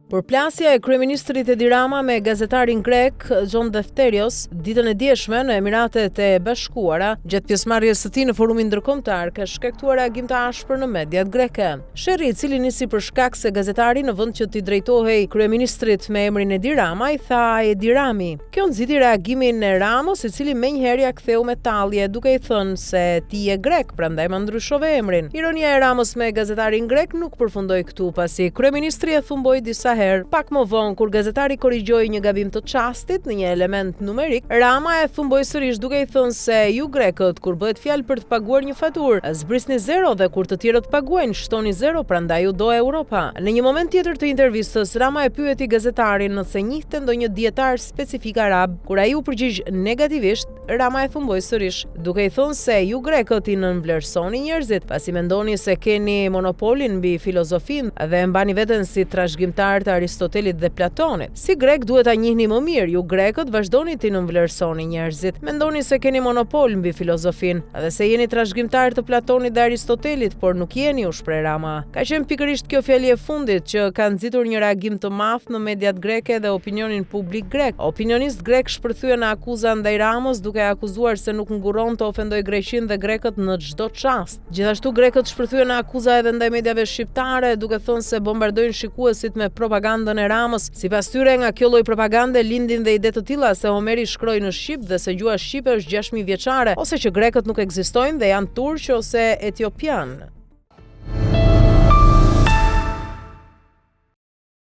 Përplasja e kryeministrit Edi Rama me gazetarin grek John Defterios ditën e dieshme në Emiratet e Bashkuara, gjatë pjesëmarrjes së tij në forumin ndërkombëtar, ka shkaktuar reagim të ashpër në mediat greke. Sherri, i cili nisi për shkak se gazetari në vend që t'i drejtohej kryeministrit me emrin Edi Rama, i tha Edi Rami. Kjo nxiti reagimin e Ramos, i cili menjëherë ja ktheu me tallje, duke i thënë se ti je grek, prandaj më ndryshove emrin. Ironia e Ramos me gazetarin grek nuk përfundoi këtu, pasi kryeministri e thumboi disa herë. Pak më vonë, kur gazetari korrigjoi një gabim të çastit në një element numerik, Rama e thumboi sërish duke i thënë se ju grekët, kur bëhet fjalë për të paguar një faturë, zbrisni zero dhe kur të tjerët paguajnë, shtoni zero, prandaj u do Europa. Në një moment tjetër të intervistës, Rama e pyeti gazetarin nëse njihte ndonjë dietar specifik arab. Kur ai u përgjigj negativisht, Rama e thumboi sërish duke i thënë se ju grekët i nënvlerësoni njerëzit, pasi mendoni se keni monopolin mbi filozofinë dhe e mbani veten si trashëgimtar të Aristotelit dhe Platonit. Si grek duhet ta njihni më mirë, ju grekët vazhdoni të nënvlerësoni njerëzit. Mendoni se keni monopol mbi filozofinë dhe se jeni trashëgimtar të Platonit dhe Aristotelit, por nuk jeni, u shpreh Rama. Ka qenë pikërisht kjo fjali e fundit që ka nxitur një reagim të madh në mediat greke dhe opinionin publik grek. Opinionist grek shpërthyen në akuza ndaj Ramos duke akuzuar se nuk nguron të ofendoj Greqinë dhe grekët në çdo çast. Gjithashtu grekët shpërthyen në akuza edhe ndaj mediave shqiptare duke thënë se bombardojnë shikuesit me propagandën e Ramës. Sipas tyre, nga kjo lloj propagande lindin dhe ide të tilla se Homeri shkroi në shqip dhe se gjuha shqipe është 6000 vjeçare, ose që grekët nuk ekzistojnë dhe janë turq ose etiopian.